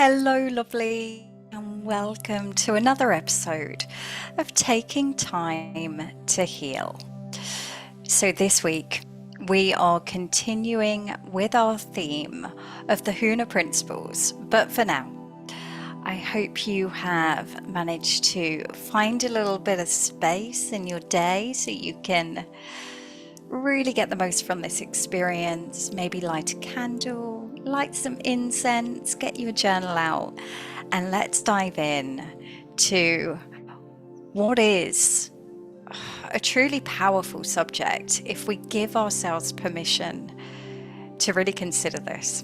Hello, lovely, and welcome to another episode of Taking Time to Heal. So, this week we are continuing with our theme of the Huna principles, but for now, I hope you have managed to find a little bit of space in your day so you can really get the most from this experience. Maybe light a candle, light some incense, get your journal out, and let's dive in to what is a truly powerful subject if we give ourselves permission to really consider this.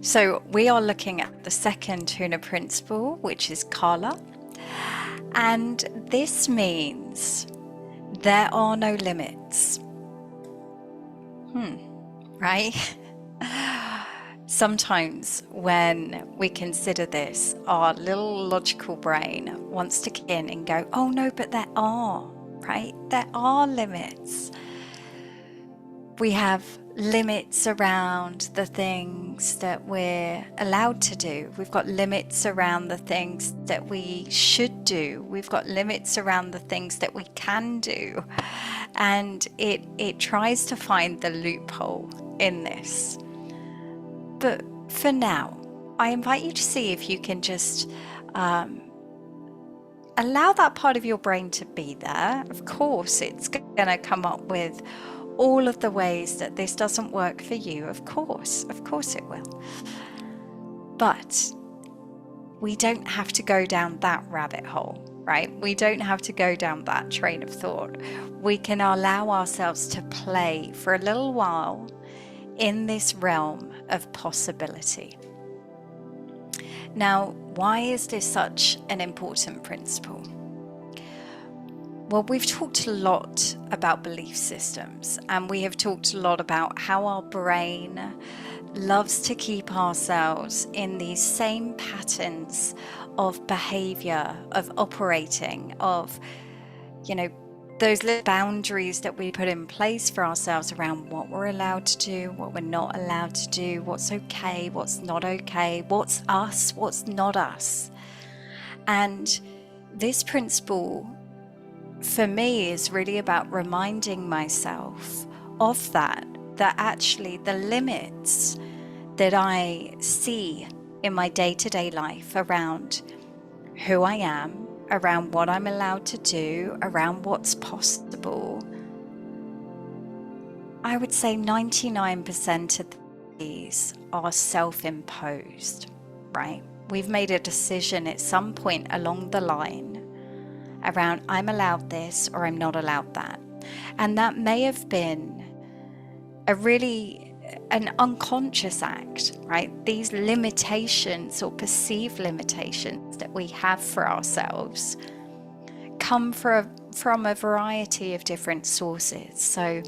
So we are looking at the second Huna principle, which is Kala, and this means there are no limits. Right? Sometimes when we consider this, our little logical brain wants to kick in and go, oh no, but there are, right? There are limits. We have limits around the things that we're allowed to do. We've got limits around the things that we should do. We've got limits around the things that we can do. And it tries to find the loophole in this. But for now, I invite you to see if you can just allow that part of your brain to be there. Of course, it's going to come up with all of the ways that this doesn't work for you. Of course it will. But we don't have to go down that rabbit hole, right? We don't have to go down that train of thought. We can allow ourselves to play for a little while in this realm of possibility. Now, why is this such an important principle? Well, we've talked a lot about belief systems, and we have talked a lot about how our brain loves to keep ourselves in these same patterns of behavior, of operating, of, those little boundaries that we put in place for ourselves around what we're allowed to do, what we're not allowed to do, what's okay, what's not okay, what's us, what's not us. And this principle, for me, is really about reminding myself of that actually the limits that I see in my day-to-day life around who I am, around what I'm allowed to do, around what's possible, I would say 99% of these are self-imposed, right? We've made a decision at some point along the line around I'm allowed this or I'm not allowed that. And that may have been an unconscious act, right? These limitations or perceived limitations that we have for ourselves come from a variety of different sources. So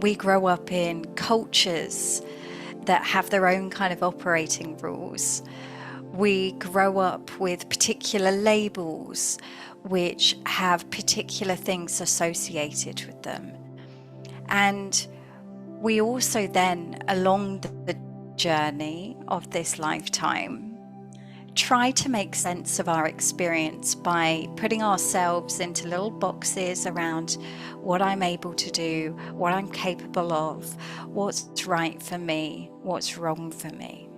we grow up in cultures that have their own kind of operating rules. We grow up with particular labels which have particular things associated with them. And we also then, along the journey of this lifetime, try to make sense of our experience by putting ourselves into little boxes around what I'm able to do, what I'm capable of, what's right for me, what's wrong for me.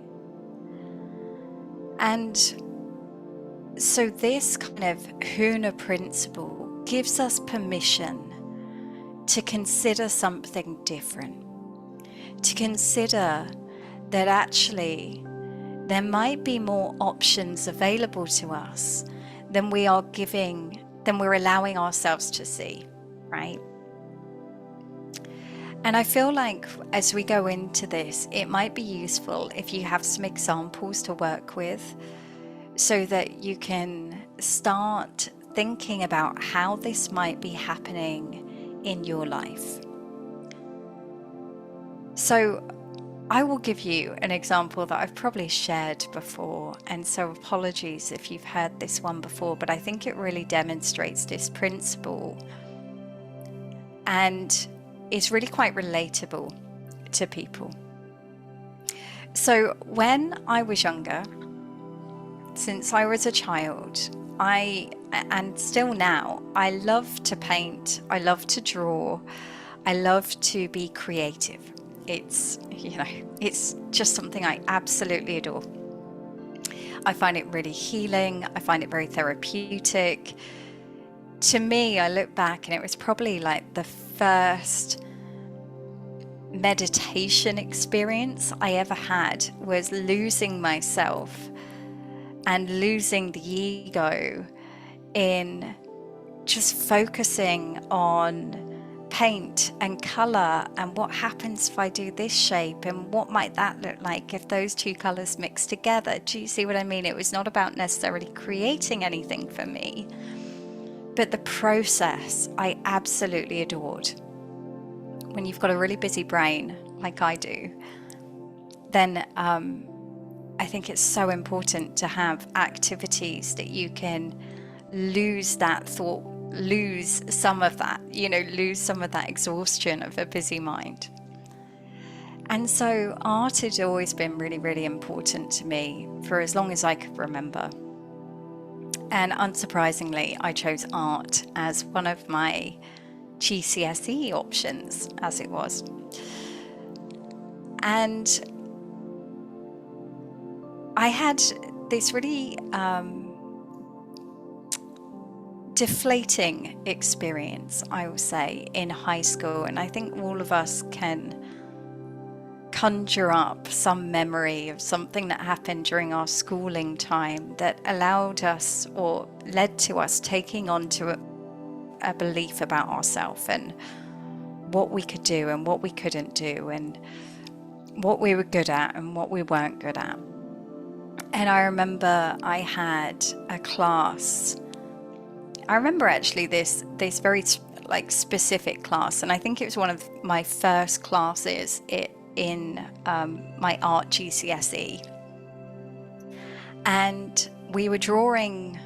And so this kind of Huna principle gives us permission to consider something different, to consider that actually there might be more options available to us than we're allowing ourselves to see, right? And I feel like as we go into this, it might be useful if you have some examples to work with so that you can start thinking about how this might be happening in your life. So I will give you an example that I've probably shared before, and so apologies if you've heard this one before, but I think it really demonstrates this principle and is really quite relatable to people. So when I was younger, since I was a child, and still now, I love to paint, I love to draw, I love to be creative. It's just something I absolutely adore. I find it really healing, I find it very therapeutic. To me, I look back and it was probably like the first meditation experience I ever had was losing myself and losing the ego in just focusing on paint and color and what happens if I do this shape and what might that look like if those two colors mix together. Do you see what I mean? It was not about necessarily creating anything for me, but the process I absolutely adored. When you've got a really busy brain like I do, then I think it's so important to have activities that you can lose that thought, lose some of that, lose some of that exhaustion of a busy mind. And so art had always been really, really important to me for as long as I could remember. And unsurprisingly, I chose art as one of my GCSE options, as it was. And I had this really deflating experience, I will say, in high school. And I think all of us can conjure up some memory of something that happened during our schooling time that allowed us or led to us taking on to a belief about ourselves and what we could do and what we couldn't do and what we were good at and what we weren't good at. And I remember I had a class. I remember actually this very specific class, and I think it was one of my first classes in my art GCSE. And we were drawing,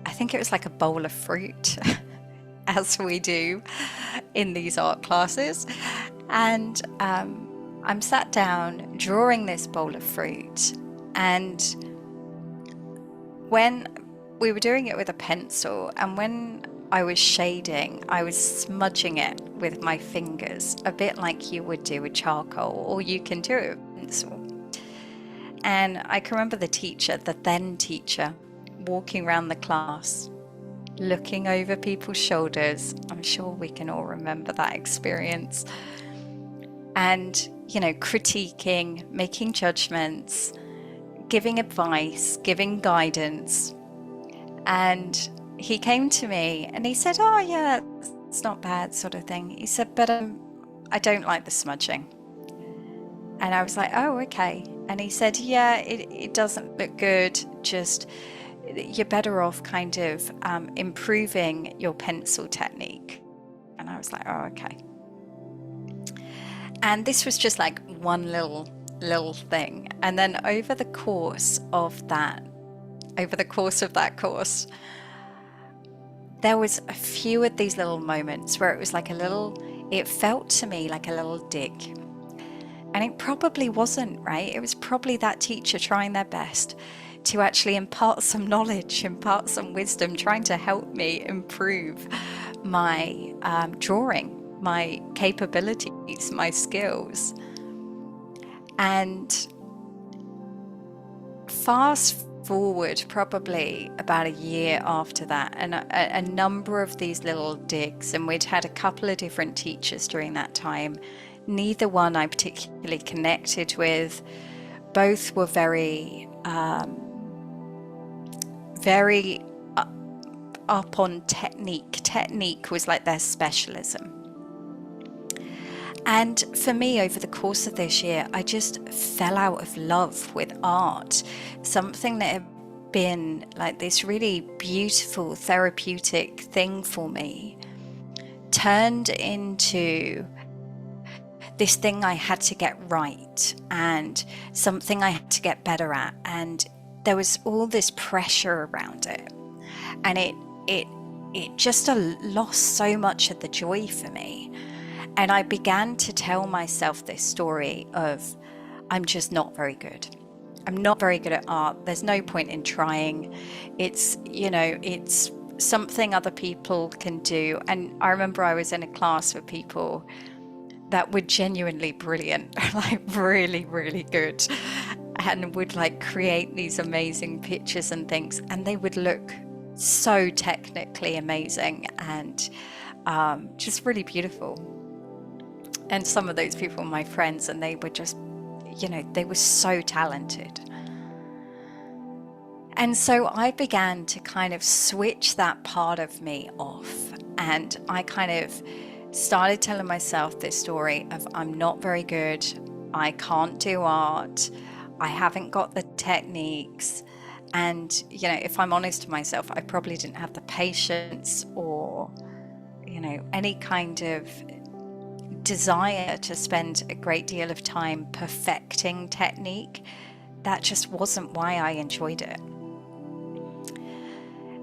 I think it was like a bowl of fruit, as we do in these art classes. And I'm sat down drawing this bowl of fruit, and when we were doing it with a pencil, and when I was shading, I was smudging it with my fingers, a bit like you would do with charcoal, or you can do it with pencil. And I can remember the then teacher, walking around the class, looking over people's shoulders. I'm sure we can all remember that experience. And, critiquing, making judgments, giving advice, giving guidance. And he came to me and he said, "Oh yeah, it's not bad," sort of thing. He said, "But I don't like the smudging." And I was like, "Oh, okay." And he said, "Yeah, it doesn't look good. Just you're better off kind of improving your pencil technique." And I was like, "Oh, okay." And this was just like one little thing. And then over the course of that course, there was a few of these little moments where it was like it felt to me like a little dig. And it probably wasn't, right? It was probably that teacher trying their best to actually impart some knowledge, impart some wisdom, trying to help me improve my drawing, my capabilities, my skills. And fast forward probably about a year after that, and a number of these little digs, and we'd had a couple of different teachers during that time. Neither one I particularly connected with. Both were very up on technique. Technique was like their specialism. And for me, over the course of this year, I just fell out of love with art. Something that had been like this really beautiful therapeutic thing for me turned into this thing I had to get right and something I had to get better at. And there was all this pressure around it. And it just lost so much of the joy for me. And I began to tell myself this story of, I'm just not very good. I'm not very good at art. There's no point in trying. It's, it's something other people can do. And I remember I was in a class with people that were genuinely brilliant, like really, really good, and would like create these amazing pictures and things, and they would look so technically amazing and just really beautiful. And some of those people were my friends, and they were just, they were so talented. And so I began to kind of switch that part of me off, and I kind of started telling myself this story of, I'm not very good, I can't do art, I haven't got the techniques. And, if I'm honest to myself, I probably didn't have the patience or, any kind of desire to spend a great deal of time perfecting technique. That just wasn't why I enjoyed it.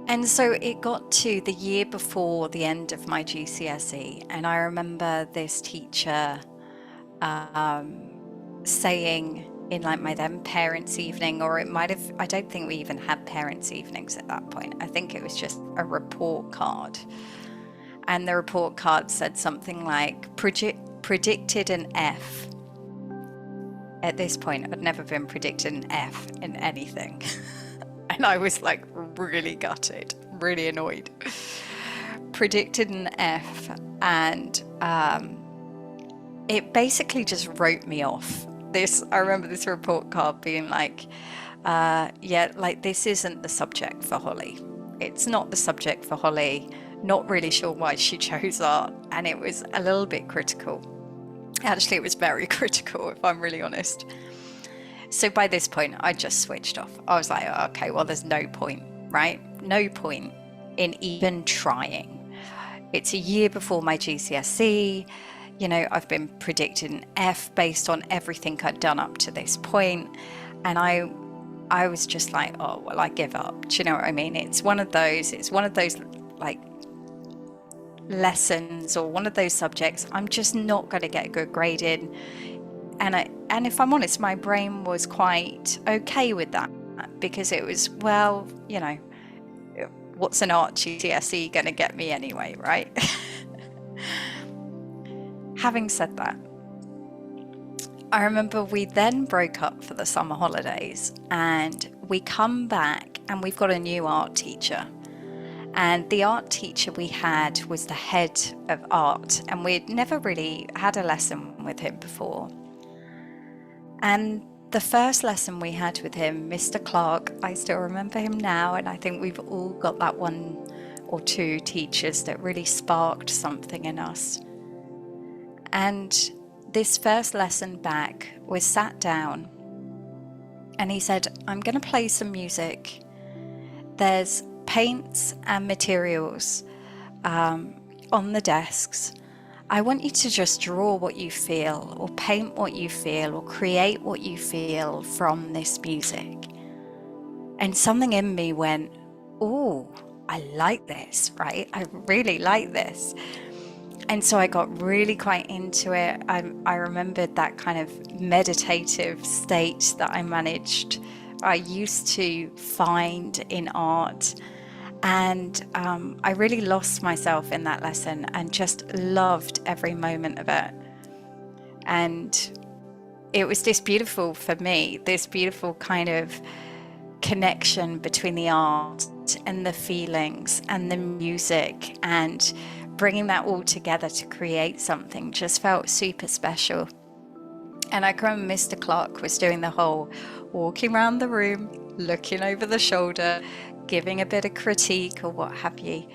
And so it got to the year before the end of my GCSE, and I remember this teacher saying in like my then parents' evening, or it might have, I don't think we even had parents' evenings at that point. I think it was just a report card. And the report card said something like, predicted an F. At this point, I'd never been predicted an F in anything. And I was like really gutted, really annoyed. Predicted an F, and it basically just wrote me off. I remember this report card being like, this isn't the subject for Holly. It's not the subject for Holly. Not really sure why she chose art. And it was a little bit critical. Actually, it was very critical, if I'm really honest. So by this point, I just switched off. I was like, okay, well, there's no point, right? No point in even trying. It's a year before my GCSE. I've been predicted an F based on everything I'd done up to this point. And I was just like, oh, well, I give up. Do you know what I mean? It's one of those like lessons, or one of those subjects I'm just not going to get a good grade in. And if I'm honest, my brain was quite okay with that, because it was, well, what's an art GCSE going to get me anyway, right? Having said that, I remember we then broke up for the summer holidays, and we come back and we've got a new art teacher. And the art teacher we had was the head of art, and we'd never really had a lesson with him before. And the first lesson we had with him, Mr. Clark, I still remember him now, and I think we've all got that one or two teachers that really sparked something in us. And this first lesson back, we sat down, and he said, I'm going to play some music. There's paints and materials on the desks. I want you to just draw what you feel, or paint what you feel, or create what you feel from this music. And something in me went, oh, I like this, right? I really like this. And so I got really quite into it. I remembered that kind of meditative state that I used to find in art. And I really lost myself in that lesson and just loved every moment of it. And it was this beautiful, for me, this beautiful kind of connection between the art and the feelings and the music, and bringing that all together to create something just felt super special. And I can remember Mr. Clark was doing the whole walking around the room, looking over the shoulder, giving a bit of critique or what have you.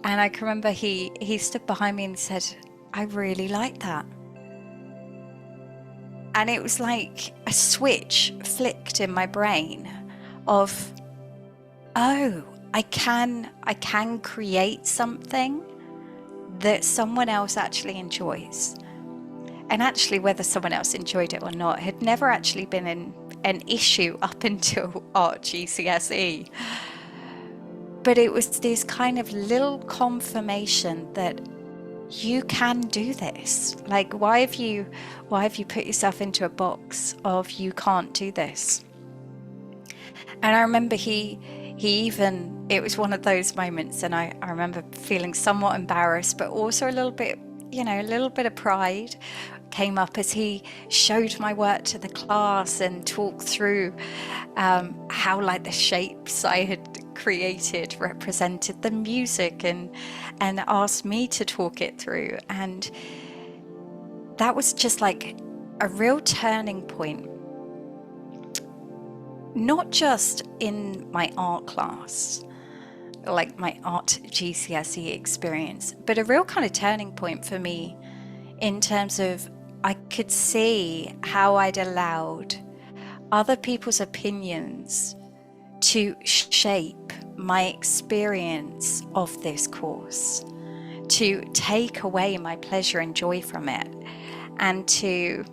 And I can remember he stood behind me and said, I really like that. And it was like a switch flicked in my brain of, oh, I can create something that someone else actually enjoys. And actually, whether someone else enjoyed it or not had never actually been an issue up until art GCSE. But it was this kind of little confirmation that you can do this. Like, why have you put yourself into a box of you can't do this? And I remember he even, it was one of those moments, and I remember feeling somewhat embarrassed, but also a little bit, a little bit of pride came up as he showed my work to the class and talked through how, like, the shapes I had created represented the music, and asked me to talk it through. And that was just like a real turning point, not just in my art class, like my art GCSE experience, but a real kind of turning point for me in terms of I could see how I'd allowed other people's opinions to shape my experience of this course, to take away my pleasure and joy from it, and to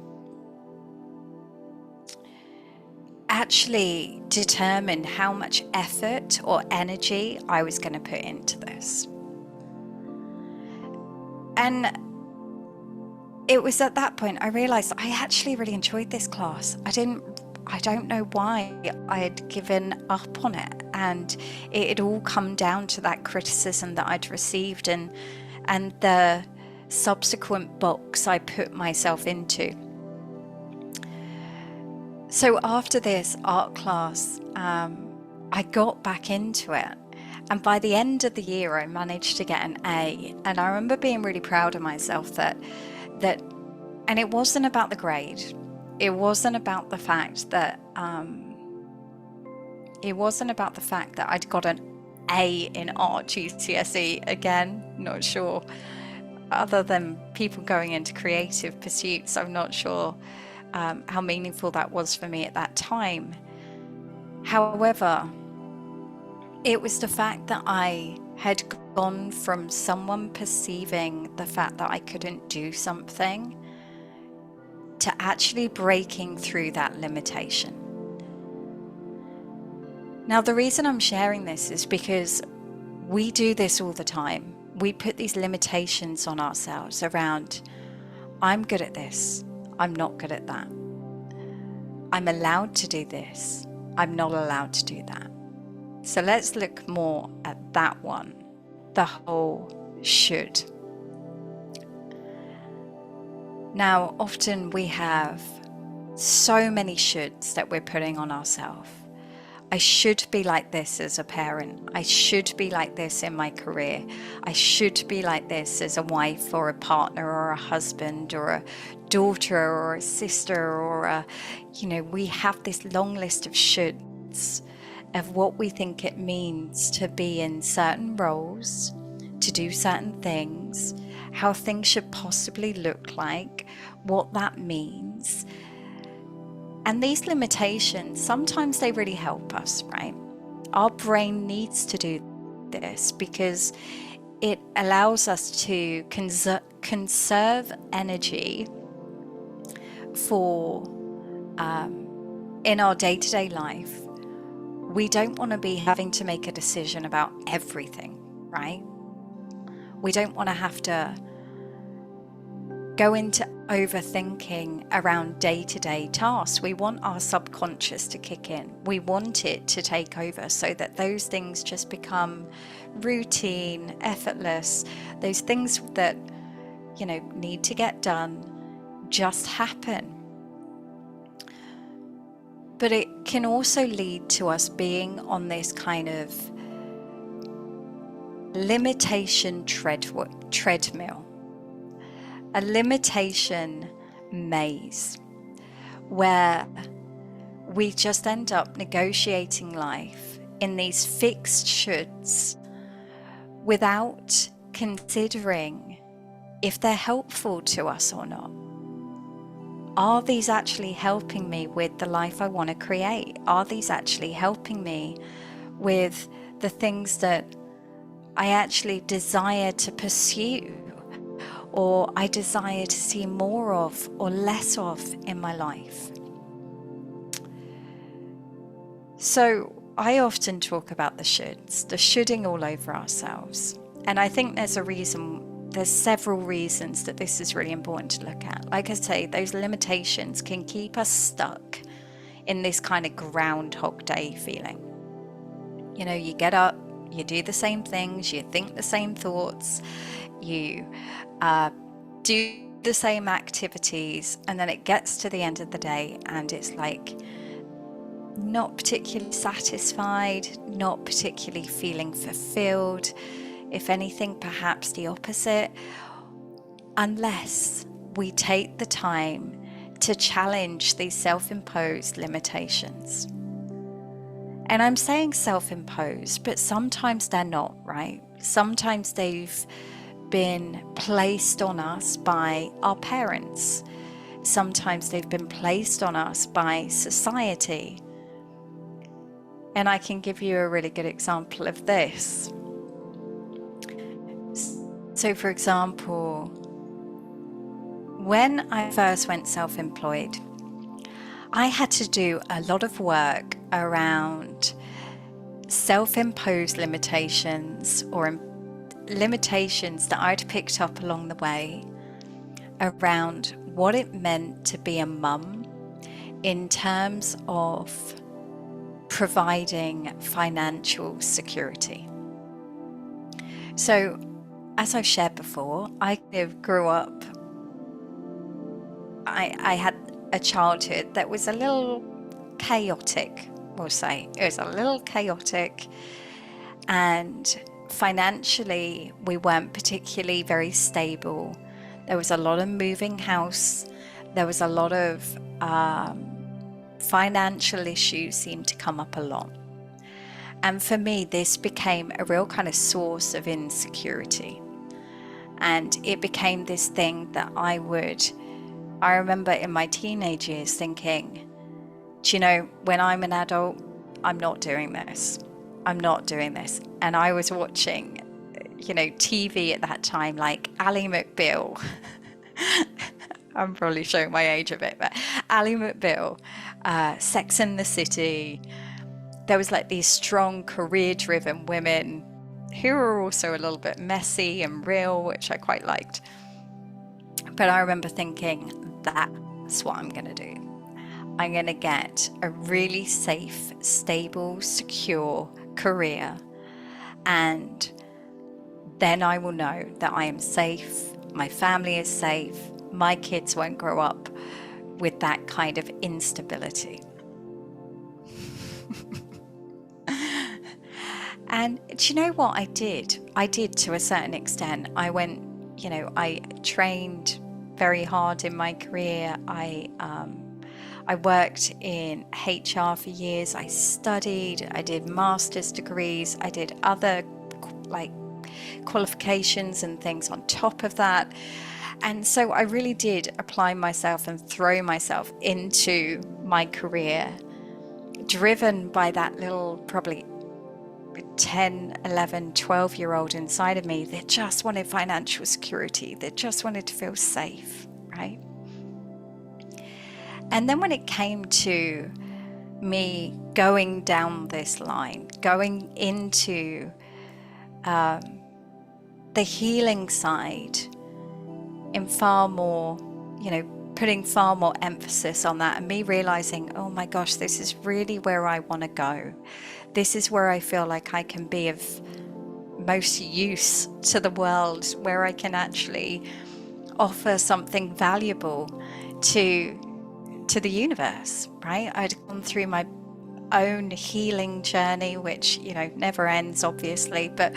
actually determine how much effort or energy I was going to put into this. And it was at that point I realized I actually really enjoyed this class. I don't know why I had given up on it, and it had all come down to that criticism that I'd received and the subsequent box I put myself into. So after this art class, I got back into it, and by the end of the year I managed to get an A, and I remember being really proud of myself that and it wasn't about the grade. It wasn't about the fact that I'd got an A in art GCSE. Again, not sure. Other than people going into creative pursuits, I'm not sure how meaningful that was for me at that time. However, it was the fact that I had gone from someone perceiving the fact that I couldn't do something to actually breaking through that limitation. Now, the reason I'm sharing this is because we do this all the time. We put these limitations on ourselves around, I'm good at this, I'm not good at that. I'm allowed to do this, I'm not allowed to do that. So let's look more at that one, the whole should. Now, often we have so many shoulds that we're putting on ourselves. I should be like this as a parent. I should be like this in my career. I should be like this as a wife or a partner or a husband or a daughter or a sister or we have this long list of shoulds of what we think it means to be in certain roles, to do certain things, how things should possibly look like, what that means. And these limitations, sometimes they really help us, right? Our brain needs to do this because it allows us to conserve energy for in our day-to-day life. We don't want to be having to make a decision about everything, right? We don't want to have to go into overthinking around day-to-day tasks. We want our subconscious to kick in. We want it to take over so that those things just become routine, effortless. Those things that, need to get done just happen. But it can also lead to us being on this kind of limitation treadmill. A limitation maze where we just end up negotiating life in these fixed shoulds without considering if they're helpful to us or not. Are these actually helping me with the life I want to create? Are these actually helping me with the things that I actually desire to pursue, or I desire to see more of or less of in my life? So I often talk about the shoulds, the shoulding all over ourselves. And I think there's a reason there's several reasons that this is really important to look at. Like I say, those limitations can keep us stuck in this kind of Groundhog Day feeling. You know, you get up, you do the same things, you think the same thoughts, you do the same activities, and then it gets to the end of the day and it's like not particularly satisfied, not particularly feeling fulfilled. If anything, perhaps the opposite, unless we take the time to challenge these self-imposed limitations. And I'm saying self-imposed, but sometimes they're not, right? Sometimes they've been placed on us by our parents. Sometimes they've been placed on us by society. And I can give you a really good example of this. So, for example, when I first went self-employed, I had to do a lot of work around self-imposed limitations or limitations that I'd picked up along the way around what it meant to be a mum in terms of providing financial security. So, as I've shared before, I grew up, I had a childhood that was a little chaotic, we'll say. It was a little chaotic, and financially we weren't particularly very stable. There was a lot of moving house. There was a lot of financial issues seemed to come up a lot. And for me, this became a real kind of source of insecurity. And it became this thing that I remember in my teenage years thinking, do you know, when I'm an adult, I'm not doing this. I'm not doing this. And I was watching, you know, TV at that time, like Ally McBeal. I'm probably showing my age a bit, but Ally McBeal, Sex and the City. There was like these strong career-driven women who were also a little bit messy and real, which I quite liked. But I remember thinking, that's what I'm going to do. I'm going to get a really safe, stable, secure career, and then I will know that I am safe, my family is safe, my kids won't grow up with that kind of instability. And do you know what I did? I did to a certain extent. I went, you know, I trained very hard in my career. I worked in HR for years. I studied, I did master's degrees, I did other like qualifications and things on top of that. And so I really did apply myself and throw myself into my career, driven by that little probably 10, 11, 12-year-old inside of me that just wanted financial security, that just wanted to feel safe, right? And then when it came to me going down this line, going into the healing side in far more, you know, putting far more emphasis on that, and me realizing, oh my gosh, this is really where I want to go. This is where I feel like I can be of most use to the world, where I can actually offer something valuable to the universe, right? I'd gone through my own healing journey, which, you know, never ends, obviously, but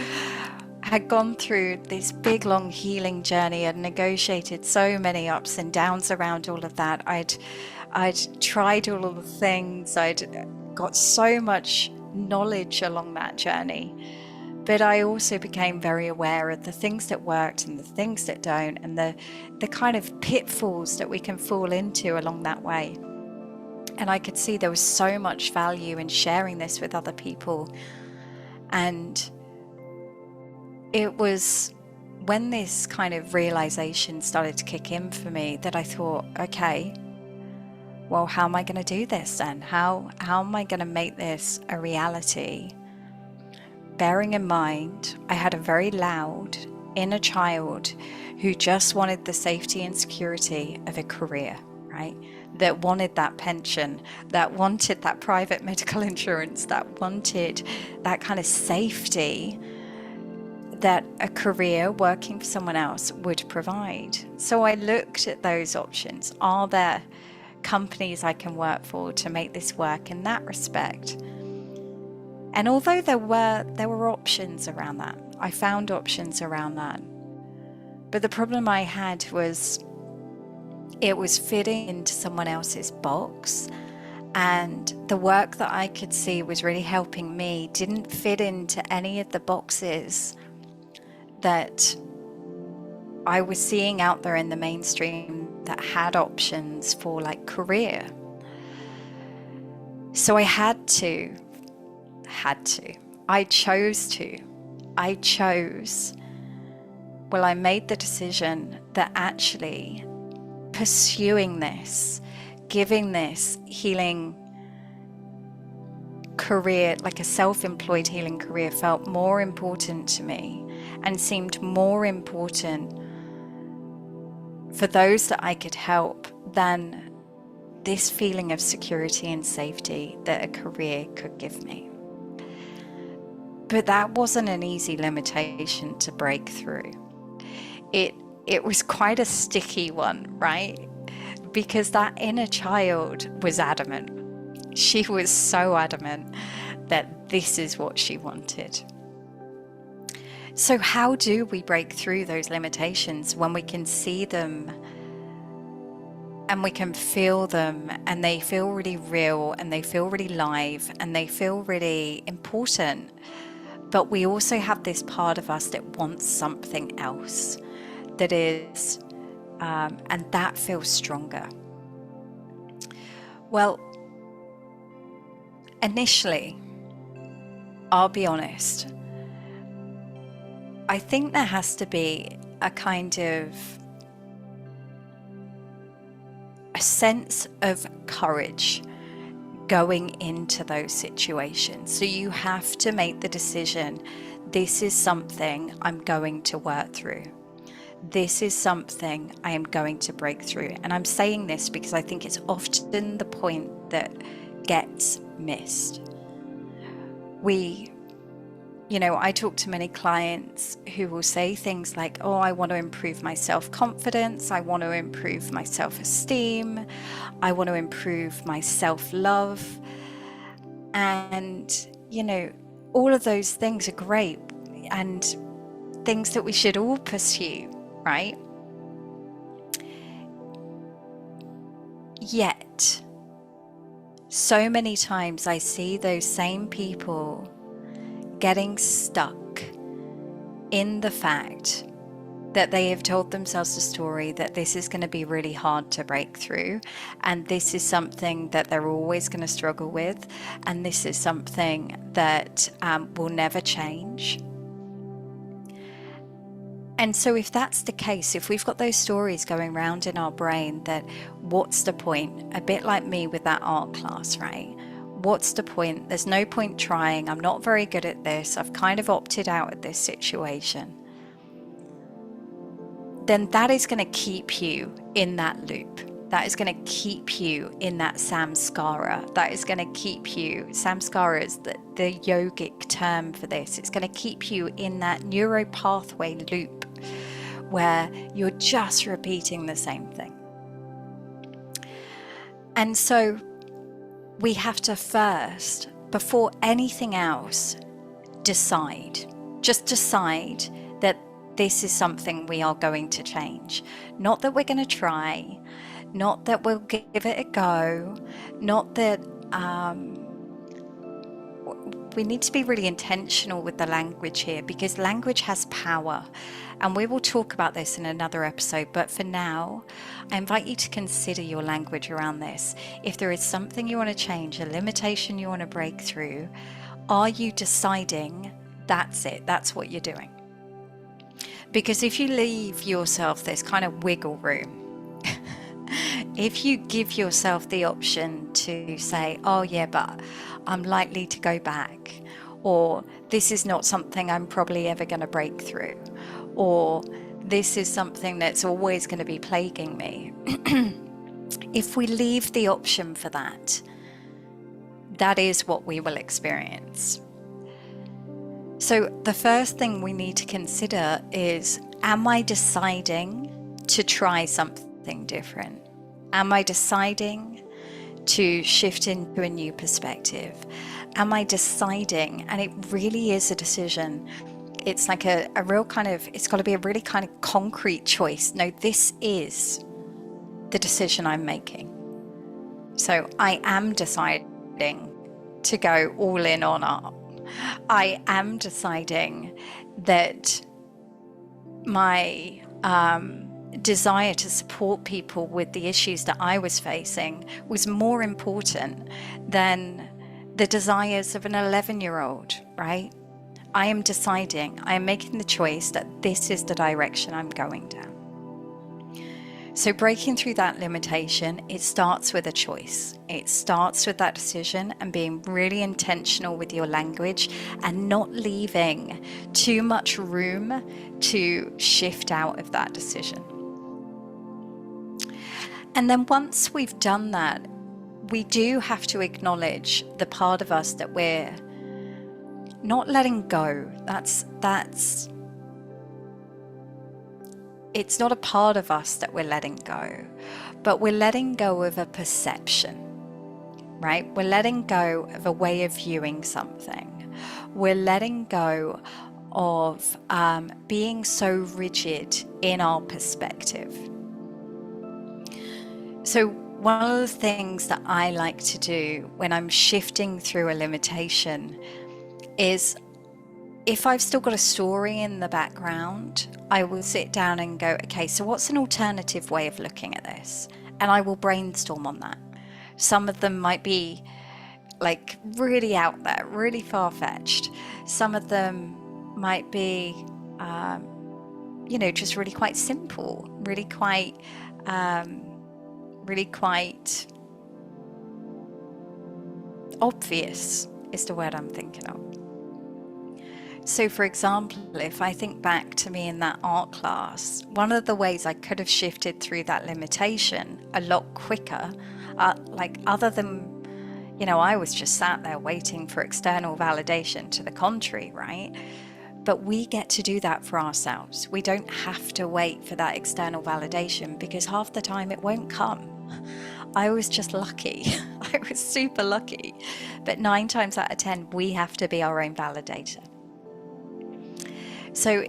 had gone through this big long healing journey and negotiated so many ups and downs around all of that. I'd tried all of the things. I'd got so much knowledge along that journey, but I also became very aware of the things that worked and the things that don't, and the kind of pitfalls that we can fall into along that way. And I could see there was so much value in sharing this with other people. And it was when this kind of realization started to kick in for me that I thought, okay, well, how am I going to do this then? How am I going to make this a reality? Bearing in mind, I had a very loud inner child who just wanted the safety and security of a career, right? That wanted that pension, that wanted that private medical insurance, that wanted that kind of safety that a career working for someone else would provide. So I looked at those options. Are there companies I can work for to make this work in that respect? And although there were options around that, I found options around that. But the problem I had was it was fitting into someone else's box, and the work that I could see was really helping me didn't fit into any of the boxes that I was seeing out there in the mainstream that had options for like career. So I I made the decision that actually pursuing this, giving this healing career, like a self-employed healing career, felt more important to me and seemed more important for those that I could help than this feeling of security and safety that a career could give me. But that wasn't an easy limitation to break through. It was quite a sticky one, right? Because that inner child was adamant. She was so adamant that this is what she wanted. So how do we break through those limitations when we can see them and we can feel them, and they feel really real, and they feel really live, and they feel really important? But we also have this part of us that wants something else, that is, and that feels stronger. Well, initially, I'll be honest, I think there has to be a kind of a sense of courage going into those situations. So you have to make the decision, this is something I'm going to work through. This is something I am going to break through. And I'm saying this because I think it's often the point that gets missed. I talk to many clients who will say things like, oh, I want to improve my self-confidence. I want to improve my self-esteem. I want to improve my self-love. And, all of those things are great and things that we should all pursue, right? Yet, so many times I see those same people getting stuck in the fact that they have told themselves a story that this is going to be really hard to break through, and this is something that they're always going to struggle with, and this is something that will never change. And so if that's the case, if we've got those stories going around in our brain that what's the point, a bit like me with that art class, right? What's the point? There's no point trying. I'm not very good at this. I've kind of opted out of this situation. Then that is going to keep you in that loop. That is going to keep you in that samskara. That is going to keep you, samskara is the yogic term for this. It's going to keep you in that neuropathway loop where you're just repeating the same thing. And so we have to first, before anything else, decide. Just decide that this is something we are going to change. Not that we're going to try, not that we'll give it a go, not that we need to be really intentional with the language here, because language has power. And we will talk about this in another episode. But for now, I invite you to consider your language around this. If there is something you want to change, a limitation you want to break through, are you deciding that's it? That's what you're doing. Because if you leave yourself this kind of wiggle room, if you give yourself the option to say, oh yeah, but I'm likely to go back, or this is not something I'm probably ever going to break through, or this is something that's always going to be plaguing me. If we leave the option for that, that is what we will experience. So the first thing we need to consider is, am I deciding to try something different? Am I deciding to shift into a new perspective? Am I deciding, and it really is a decision, it's like a real kind of, it's got to be a really kind of concrete choice. No, this is the decision I'm making. So I am deciding to go all in on art. I am deciding that my desire to support people with the issues that I was facing was more important than the desires of an 11-year-old, right? I am deciding, I am making the choice that this is the direction I'm going down. So breaking through that limitation, it starts with a choice. It starts with that decision and being really intentional with your language and not leaving too much room to shift out of that decision. And then once we've done that, we do have to acknowledge the part of us that we're not letting go. It's not a part of us that we're letting go, but we're letting go of a perception, right? We're letting go of a way of viewing something. We're letting go of being so rigid in our perspective. So one of the things that I like to do when I'm shifting through a limitation is, if I've still got a story in the background, I will sit down and go, okay, so what's an alternative way of looking at this? And I will brainstorm on that. Some of them might be like really out there, really far-fetched. Some of them might be, just really quite simple, really quite obvious is the word I'm thinking of. So for example, if I think back to me in that art class, one of the ways I could have shifted through that limitation a lot quicker, other than, I was just sat there waiting for external validation to the contrary, right? But we get to do that for ourselves. We don't have to wait for that external validation, because half the time it won't come. I was just lucky. I was super lucky. But 9 times out of 10, we have to be our own validator. So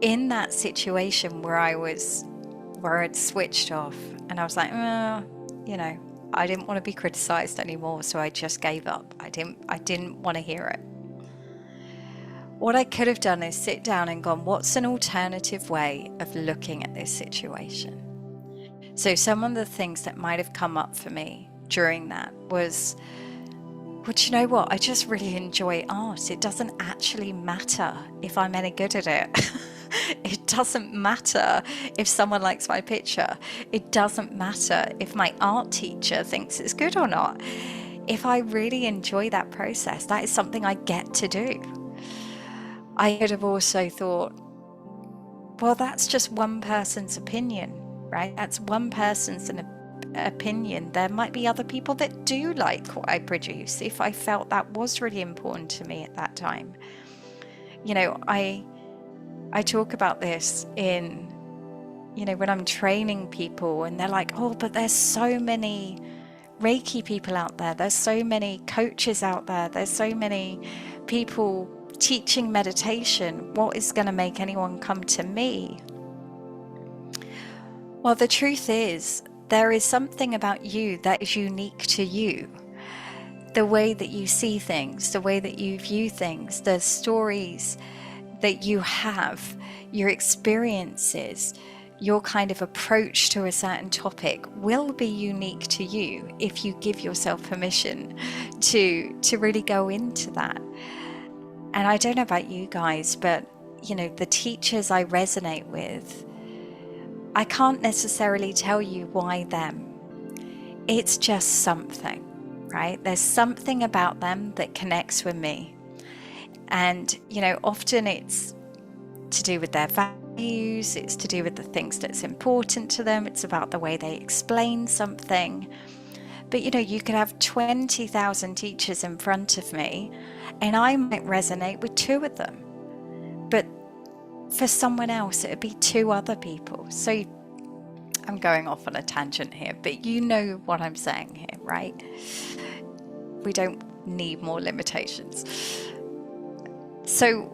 in that situation where I'd switched off and I was like, I didn't want to be criticized anymore, so I just gave up. I didn't want to hear it. What I could have done is sit down and gone, what's an alternative way of looking at this situation? So some of the things that might have come up for me during that was, well, do you know what? I just really enjoy art. It doesn't actually matter if I'm any good at it. It doesn't matter if someone likes my picture. It doesn't matter if my art teacher thinks it's good or not. If I really enjoy that process, that is something I get to do. I could have also thought, well, that's just one person's opinion, right? That's one person's opinion. There might be other people that do like what I produce, if I felt that was really important to me at that time. I talk about this in, when I'm training people and they're like, oh, but there's so many Reiki people out there. There's so many coaches out there. There's so many people teaching meditation. What is going to make anyone come to me? Well, the truth is, there is something about you that is unique to you. The way that you see things, the way that you view things, the stories that you have, your experiences, your kind of approach to a certain topic will be unique to you if you give yourself permission to really go into that. And I don't know about you guys, but the teachers I resonate with, I can't necessarily tell you why them. It's just something, right? There's something about them that connects with me. And, often it's to do with their values, it's to do with the things that's important to them, it's about the way they explain something. But, you could have 20,000 teachers in front of me, and I might resonate with 2 of them. But for someone else, it would be 2 other people. So I'm going off on a tangent here, but you know what I'm saying here, right? We don't need more limitations. So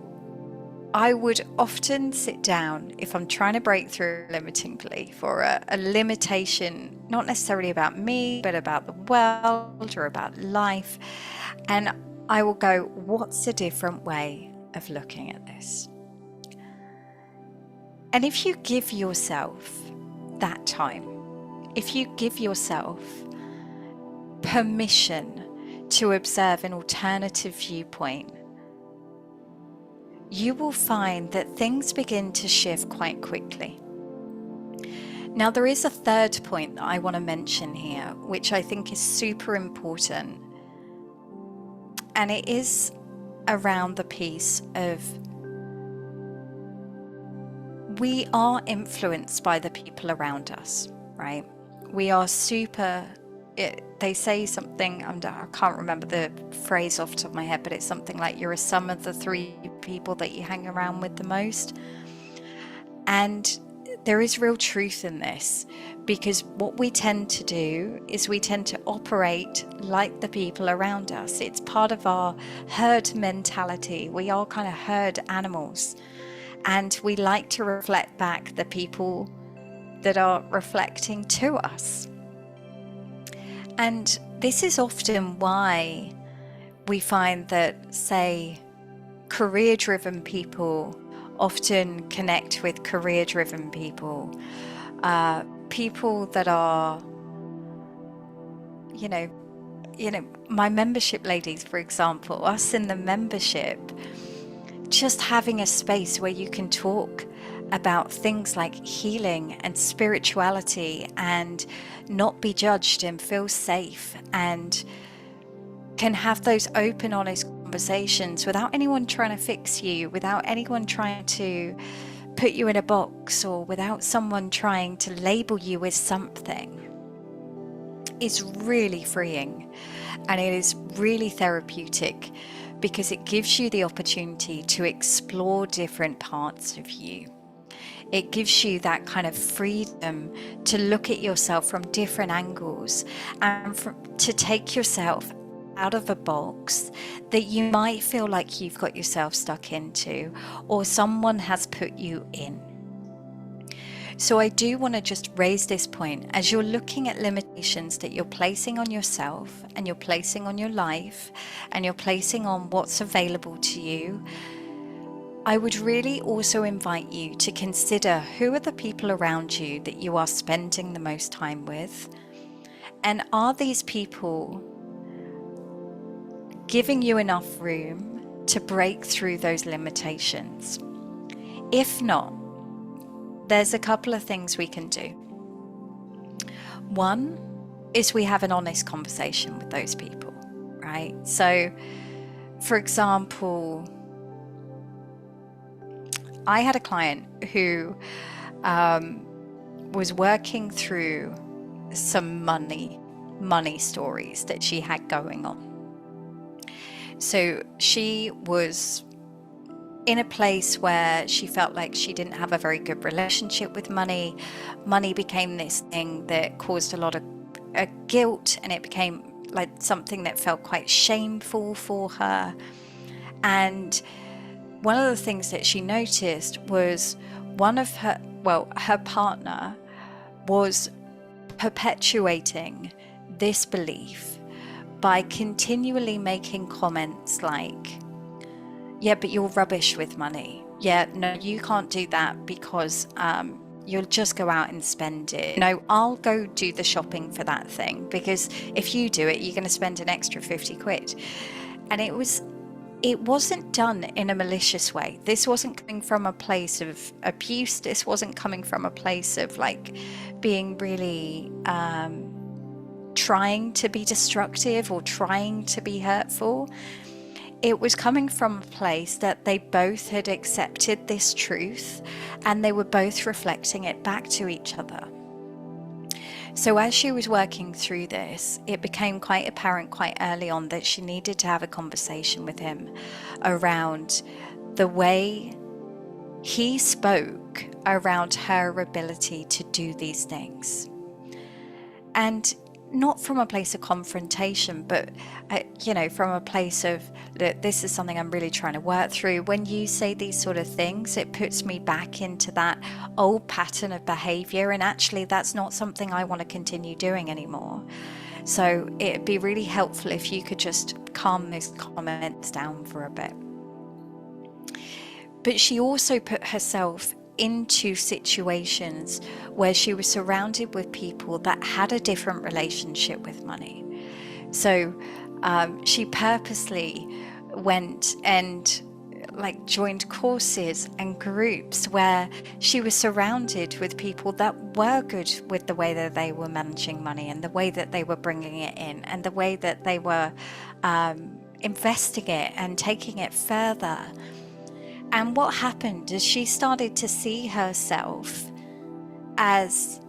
I would often sit down if I'm trying to break through a limiting belief or a limitation, not necessarily about me, but about the world or about life. And I will go, what's a different way of looking at this? And if you give yourself that time, if you give yourself permission to observe an alternative viewpoint, you will find that things begin to shift quite quickly. Now, there is a third point that I want to mention here, which I think is super important. And it is around the piece of we are influenced by the people around us, right? We are they say something, I can't remember the phrase off the top of my head, but it's something like you're a sum of the 3 people that you hang around with the most. And there is real truth in this, because what we tend to do is we tend to operate like the people around us. It's part of our herd mentality. We are kind of herd animals, and we like to reflect back the people that are reflecting to us. And this is often why we find that, say, career-driven people often connect with career-driven people. People that are, my membership ladies, for example, us in the membership, just having a space where you can talk about things like healing and spirituality and not be judged and feel safe, and can have those open, honest conversations without anyone trying to fix you, without anyone trying to put you in a box, or without someone trying to label you as something, is really freeing, and it is really therapeutic, because it gives you the opportunity to explore different parts of you. It gives you that kind of freedom to look at yourself from different angles, and to take yourself out of a box that you might feel like you've got yourself stuck into, or someone has put you in. So I do want to just raise this point as you're looking at limitations that you're placing on yourself, and you're placing on your life, and you're placing on what's available to you. I would really also invite you to consider who are the people around you that you are spending the most time with, and are these people giving you enough room to break through those limitations? If not, there's a couple of things we can do. One is we have an honest conversation with those people, right? So, for example, I had a client who was working through some money stories that she had going on. So she was in a place where she felt like she didn't have a very good relationship with money. Money became this thing that caused a lot of guilt, and it became like something that felt quite shameful for her. And one of the things that she noticed was her partner was perpetuating this belief by continually making comments like, yeah, but you're rubbish with money. Yeah, no, you can't do that because you'll just go out and spend it. No, I'll go do the shopping for that thing, because if you do it, you're going to spend an extra 50 quid. And it wasn't done in a malicious way. This wasn't coming from a place of abuse. This wasn't coming from a place of like being really trying to be destructive or trying to be hurtful. it was coming from a place that they both had accepted this truth and they were both reflecting it back to each other. So as she was working through this, it became quite apparent quite early on that she needed to have a conversation with him around the way he spoke around her ability to do these things. And not from a place of confrontation, but from a place of, look, this is something I'm really trying to work through. When you say these sort of things, it puts me back into that old pattern of behavior, and actually that's not something I want to continue doing anymore. So it'd be really helpful if you could just calm those comments down for a bit. But she also put herself into situations where she was surrounded with people that had a different relationship with money. So she purposely went and joined courses and groups where she was surrounded with people that were good with the way that they were managing money and the way that they were bringing it in and the way that they were investing it and taking it further. And what happened is she started to see herself as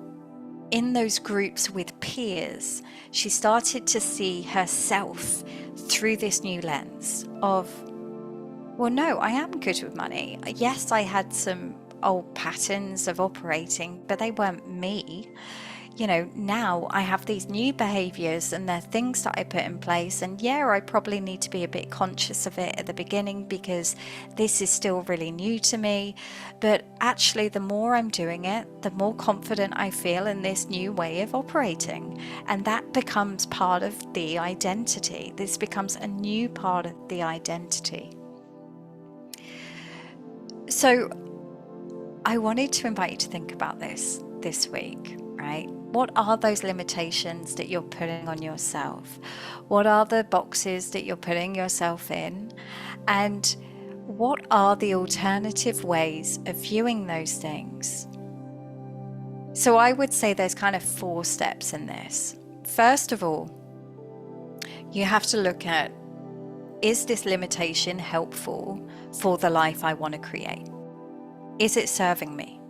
in those groups with peers. She started to see herself through this new lens of, well, no, I am good with money. Yes, I had some old patterns of operating, but they weren't me. Now I have these new behaviors and they're things that I put in place. And yeah, I probably need to be a bit conscious of it at the beginning because this is still really new to me. But actually, the more I'm doing it, the more confident I feel in this new way of operating. And that becomes part of the identity. This becomes a new part of the identity. So I wanted to invite you to think about this week, right? What are those limitations that you're putting on yourself? What are the boxes that you're putting yourself in? And what are the alternative ways of viewing those things? So I would say there's kind of 4 steps in this. First of all, you have to look at, is this limitation helpful for the life I want to create? Is it serving me?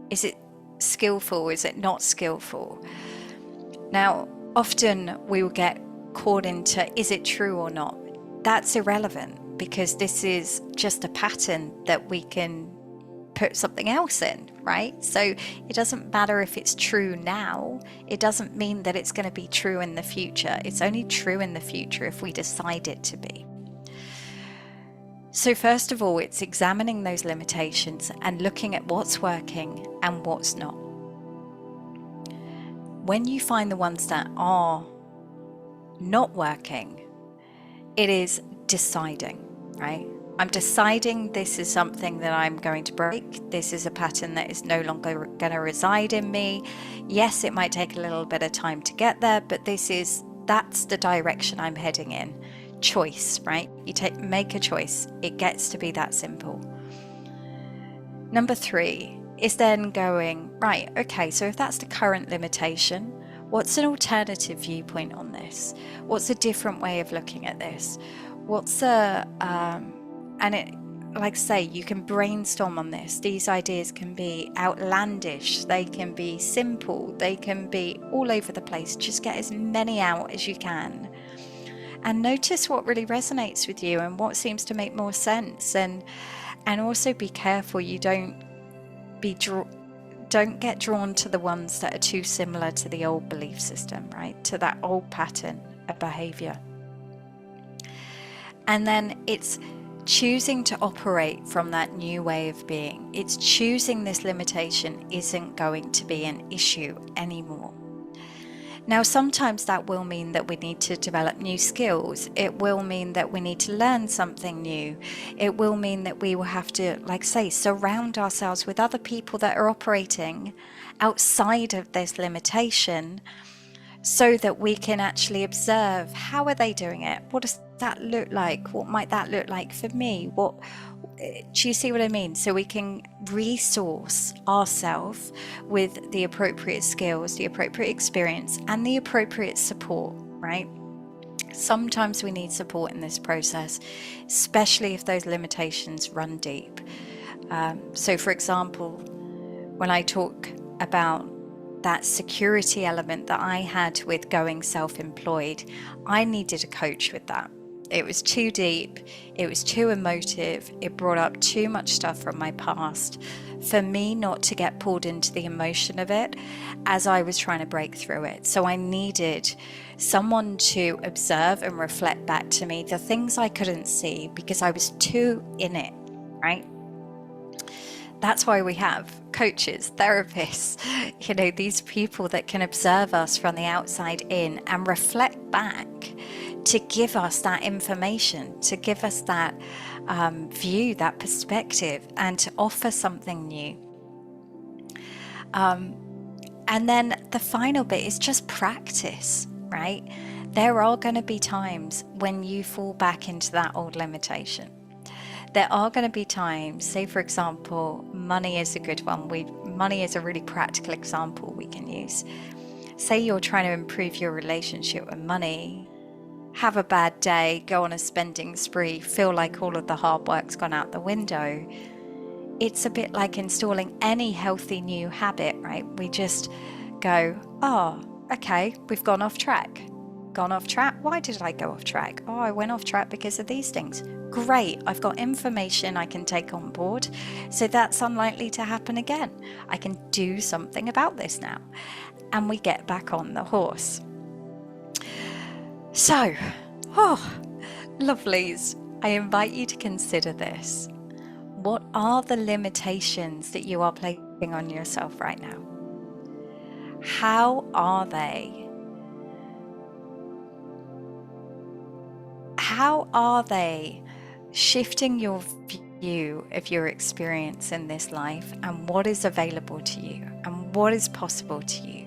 Is it skillful? Is it not skillful? Now, often we will get caught into, is it true or not? That's irrelevant because this is just a pattern that we can put something else in, right? So it doesn't matter if it's true now. It doesn't mean that it's going to be true in the future. It's only true in the future if we decide it to be. So first of all, it's examining those limitations and looking at what's working and what's not. When you find the ones that are not working, it is deciding, right? I'm deciding this is something that I'm going to break. This is a pattern that is no longer going to reside in me. Yes, it might take a little bit of time to get there, but that's the direction I'm heading in. Choice, right? You make a choice. It gets to be that simple. Number 3 is then going, right, okay, so if that's the current limitation, what's an alternative viewpoint on this? What's a different way of looking at this? You can brainstorm on this. These ideas can be outlandish, they can be simple, they can be all over the place. Just get as many out as you can. And notice what really resonates with you and what seems to make more sense. And also be careful you don't get drawn to the ones that are too similar to the old belief system, right? To that old pattern of behavior. And then it's choosing to operate from that new way of being. It's choosing this limitation isn't going to be an issue anymore. Now, sometimes that will mean that we need to develop new skills. It will mean that we need to learn something new. It will mean that we will have to, surround ourselves with other people that are operating outside of this limitation so that we can actually observe, how are they doing it? What does that look like? What might that look like for me? Do you see what I mean? So we can resource ourselves with the appropriate skills, the appropriate experience, and the appropriate support, right? Sometimes we need support in this process, especially if those limitations run deep. So, for example, when I talk about that security element that I had with going self-employed, I needed a coach with that. It was too deep, it was too emotive, it brought up too much stuff from my past for me not to get pulled into the emotion of it as I was trying to break through it. So I needed someone to observe and reflect back to me the things I couldn't see because I was too in it, right? That's why we have coaches, therapists, these people that can observe us from the outside in and reflect back to give us that information, to give us that view, that perspective, and to offer something new. And then the final bit is just practice, right? There are going to be times when you fall back into that old limitation. There are going to be times, say for example, money is a good one. Money is a really practical example we can use. Say you're trying to improve your relationship with money, have a bad day, go on a spending spree, feel like all of the hard work's gone out the window. It's a bit like installing any healthy new habit, right? We just go, oh, okay, we've gone off track. Gone off track? Why did I go off track? Oh, I went off track because of these things. Great, I've got information I can take on board, so that's unlikely to happen again. I can do something about this now. And we get back on the horse. So, lovelies, I invite you to consider this. What are the limitations that you are placing on yourself right now? How are they? How are they shifting your view of your experience in this life and what is available to you and what is possible to you?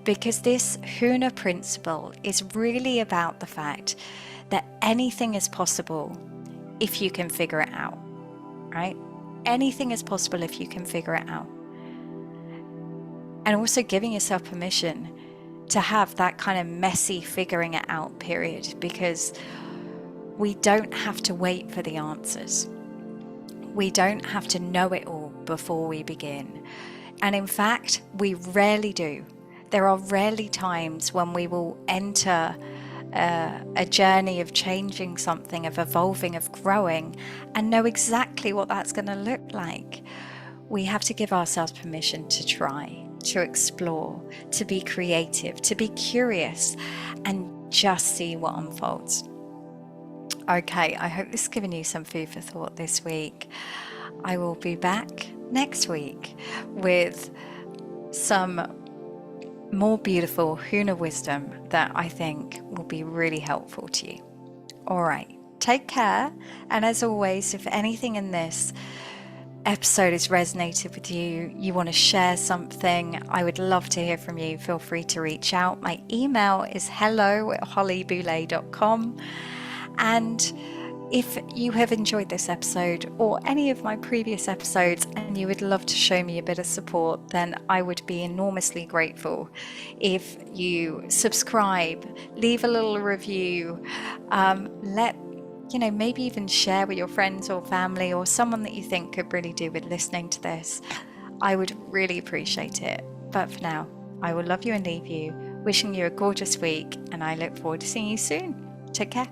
Because this Huna principle is really about the fact that anything is possible if you can figure it out, right? Anything is possible if you can figure it out. And also giving yourself permission to have that kind of messy figuring it out period, because we don't have to wait for the answers. We don't have to know it all before we begin. And in fact, we rarely do. There are rarely times when we will enter a journey of changing something, of evolving, of growing, and know exactly what that's going to look like. We have to give ourselves permission to try, to explore, to be creative, to be curious, and just see what unfolds. Okay, I hope this has given you some food for thought this week. I will be back next week with some more beautiful Huna wisdom that I think will be really helpful to you. All right, take care. And as always, if anything in this episode has resonated with you, you want to share something, I would love to hear from you. Feel free to reach out. My email is hello@hollyboulet.com. And if you have enjoyed this episode or any of my previous episodes and you would love to show me a bit of support, then I would be enormously grateful if you subscribe, leave a little review, maybe even share with your friends or family or someone that you think could really do with listening to this. I would really appreciate it. But for now, I will love you and leave you, wishing you a gorgeous week, and I look forward to seeing you soon. Take care.